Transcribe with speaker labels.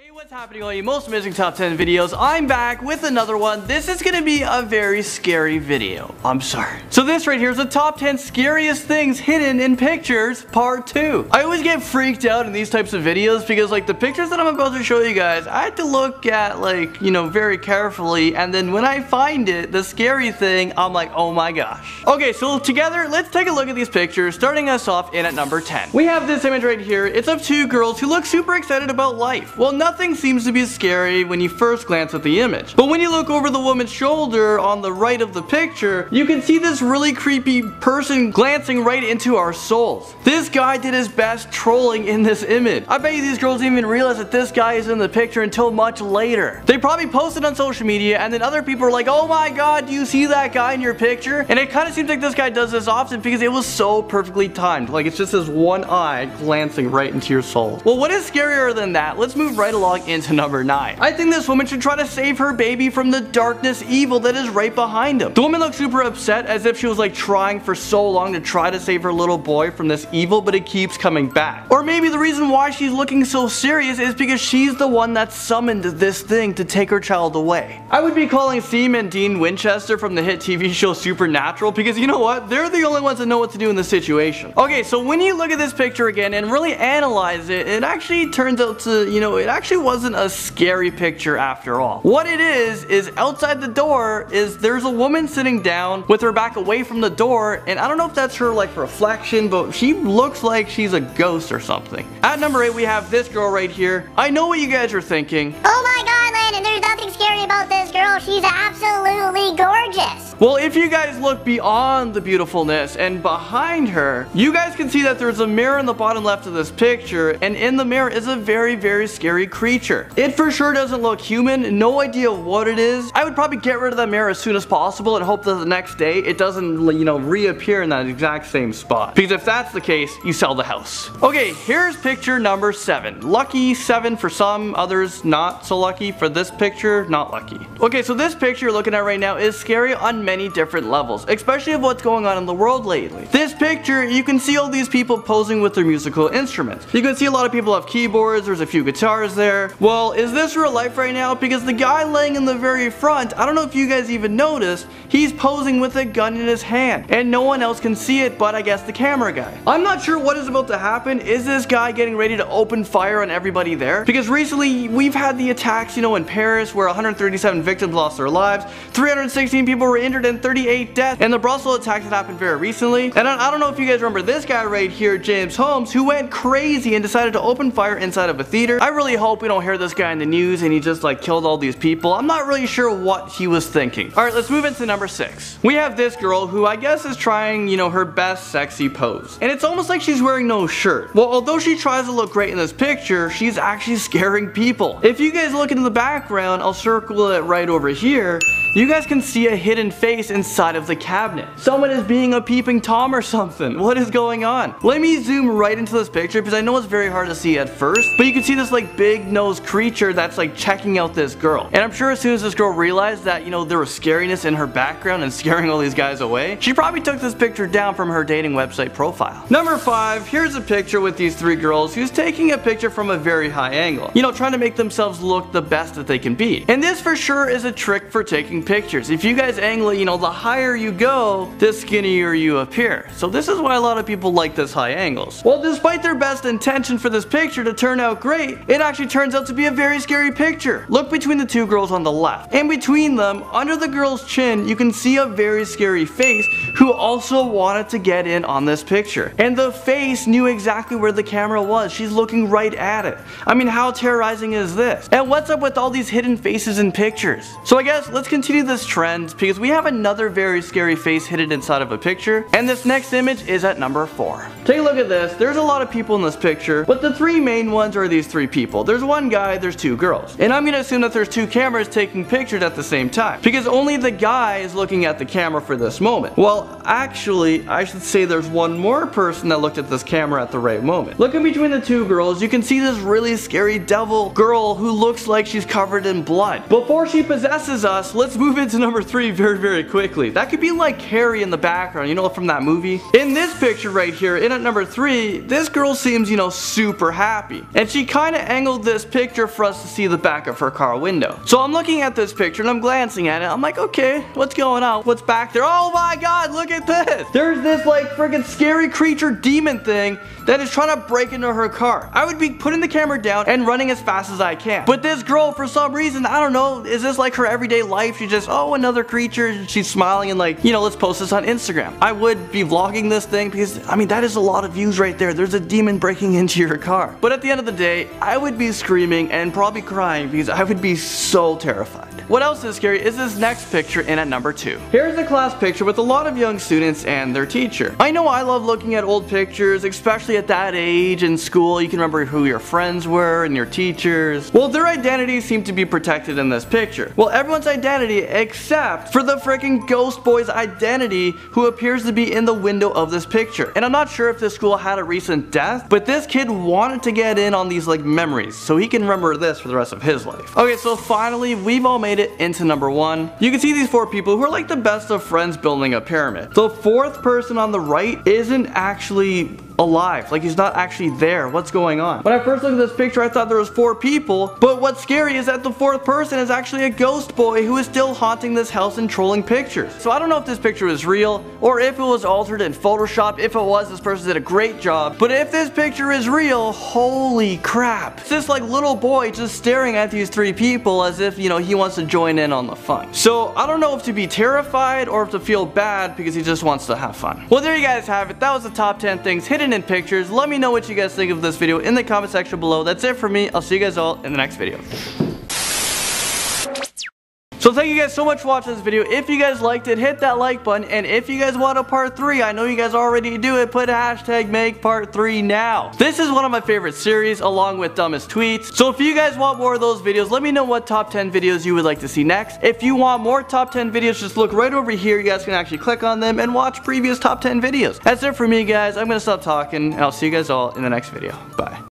Speaker 1: Hey, what's happening, all you most amazing top 10 videos? I'm back with another one. This is gonna be a very scary video. I'm sorry. So this right here is the top 10 scariest things hidden in pictures, part 2. I always get freaked out in these types of videos because like the pictures that I'm about to show you guys, I had to look at like, you know, very carefully, and then when I find it, the scary thing, I'm like, oh my gosh. Okay, so together, let's take a look at these pictures, starting us off in at number 10. We have this image right here. It's of two girls who look super excited about life. Well, nothing seems to be scary when you first glance at the image. But when you look over the woman's shoulder on the right of the picture, you can see this really creepy person glancing right into our souls. This guy did his best trolling in this image. I bet you these girls didn't even realize that this guy is in the picture until much later. They probably posted on social media and then other people are like, oh my god, do you see that guy in your picture? And it kind of seems like this guy does this often because it was so perfectly timed. Like it's just this one eye glancing right into your soul. Well, what is scarier than that? Let's move right along into number 9. I think this woman should try to save her baby from the darkness evil that is right behind him. The woman looks super upset as if she was like trying for so long to try to save her little boy from this evil, but it keeps coming back. Or maybe the reason why she's looking so serious is because she's the one that summoned this thing to take her child away. I would be calling Seam and Dean Winchester from the hit TV show Supernatural because you know what? They're the only ones that know what to do in this situation. Okay, so when you look at this picture again and really analyze it, it actually turns out to, you know, it actually wasn't a scary picture after all. What it is outside the door there's a woman sitting down with her back away from the door, and I don't know if that's her like reflection, but she looks like she's a ghost or something. At number 8, we have this girl right here. I know what you guys are thinking.
Speaker 2: Oh my god, Landon, there's nothing scary about this girl. She's absolutely gorgeous.
Speaker 1: Well, if you guys look beyond the beautifulness and behind her, you guys can see that there's a mirror in the bottom left of this picture, and in the mirror is a very scary creature. It for sure doesn't look human, no idea what it is. I would probably get rid of that mirror as soon as possible and hope that the next day it doesn't, you know, reappear in that exact same spot. Because if that's the case, you sell the house. Okay, here's picture number 7. Lucky 7 for some, others not so lucky. For this picture, not lucky. Okay, so this picture you're looking at right now is scary on many different levels, especially of what's going on in the world lately. This picture, you can see all these people posing with their musical instruments. You can see a lot of people have keyboards, there's a few guitars there. Well, is this real life right now? Because the guy laying in the very front, I don't know if you guys even noticed, he's posing with a gun in his hand. And no one else can see it but I guess the camera guy. I'm not sure what is about to happen. Is this guy getting ready to open fire on everybody there? Because recently we've had the attacks, you know, in Paris where 137 victims lost their lives, 316 people were injured and 38 deaths, and the Brussels attacks that happened very recently. And I don't know if you guys remember this guy right here, James Holmes, who went crazy and decided to open fire inside of a theater. I really hope we don't hear this guy in the news and he just like killed all these people. I'm not really sure what he was thinking. Alright, let's move into number 6. We have this girl who I guess is trying, you know, her best sexy pose. And it's almost like she's wearing no shirt. Well, although she tries to look great in this picture, she's actually scaring people. If you guys look into the background, I'll circle it right over here. You guys can see a hidden face inside of the cabinet. Someone is being a peeping Tom or something. What is going on? Let me zoom right into this picture because I know it's very hard to see at first, but you can see this like big nosed creature that's like checking out this girl. And I'm sure as soon as this girl realized that, you know, there was scariness in her background and scaring all these guys away, she probably took this picture down from her dating website profile. Number 5, here's a picture with these 3 girls who's taking a picture from a very high angle. You know, trying to make themselves look the best that they can be. And this for sure is a trick for taking pictures. If you guys angle it, you know, the higher you go, the skinnier you appear. So this is why a lot of people like this high angles. Well, despite their best intention for this picture to turn out great, it actually turns out to be a very scary picture. Look between the 2 girls on the left. And between them, under the girl's chin, you can see a very scary face who also wanted to get in on this picture. And the face knew exactly where the camera was. She's looking right at it. I mean, how terrorizing is this? And what's up with all these hidden faces in pictures? So I guess let's continue this trend because we have another very scary face hidden inside of a picture. And this next image is at number 4. Take a look at this. There's a lot of people in this picture, but the 3 main ones are these 3 people. There's one guy, there's 2 girls. And I'm gonna assume that there's 2 cameras taking pictures at the same time because only the guy is looking at the camera for this moment. Well, actually, I should say there's one more person that looked at this camera at the right moment. Looking between the 2 girls, you can see this really scary devil girl who looks like she's covered in blood. Before she possesses us, let's move into number 3 very quickly. That could be like Carrie in the background, you know, from that movie. In this picture right here, in at number 3, this girl seems, you know, super happy. And she kind of angled this picture for us to see the back of her car window. So I'm looking at this picture and I'm glancing at it. I'm like, okay, what's going on? What's back there? Oh my god, look at this! There's this like freaking scary creature demon thing that is trying to break into her car. I would be putting the camera down and running as fast as I can. But this girl, for some reason, I don't know, is this like her everyday life? She just, oh, another creature. She's smiling and like, you know, let's post this on Instagram. I would be vlogging this thing because, I mean, that is a lot of views right there. There's a demon breaking into your car. But at the end of the day, I would be screaming and probably crying because I would be so terrified. What else is scary is this next picture in at number 2. Here's a class picture with a lot of young students and their teacher. I know I love looking at old pictures, especially at that age in school. You can remember who your friends were and your teachers. Well, their identities seem to be protected in this picture. Well, everyone's identity except for the freaking ghost boy's identity, who appears to be in the window of this picture. And I'm not sure if this school had a recent death, but this kid wanted to get in on these like memories so he can remember this for the rest of his life. Okay, so finally we've all made it into number 1. You can see these 4 people who are like the best of friends building a pyramid. The 4th person on the right isn't actually alive, like he's not actually there. What's going on? When I first looked at this picture, I thought there was 4 people, but what's scary is that the 4th person is actually a ghost boy who is still haunting this house and trolling pictures. So I don't know if this picture is real or if it was altered in Photoshop. If it was, this person did a great job. But if this picture is real, holy crap. It's this like little boy just staring at these 3 people as if, you know, he wants to join in on the fun. So I don't know if to be terrified or if to feel bad because he just wants to have fun. Well, there you guys have it. That was the top 10 things hidden in pictures. Let me know what you guys think of this video in the comment section below. That's it for me. I'll see you guys all in the next video. So thank you guys so much for watching this video. If you guys liked it, hit that like button. And if you guys want a part 3, I know you guys already do it, put a hashtag make part 3 now. This is one of my favorite series along with dumbest tweets. So if you guys want more of those videos, let me know what top 10 videos you would like to see next. If you want more top 10 videos, just look right over here. You guys can actually click on them and watch previous top 10 videos. That's it for me, guys. I'm gonna stop talking and I'll see you guys all in the next video. Bye.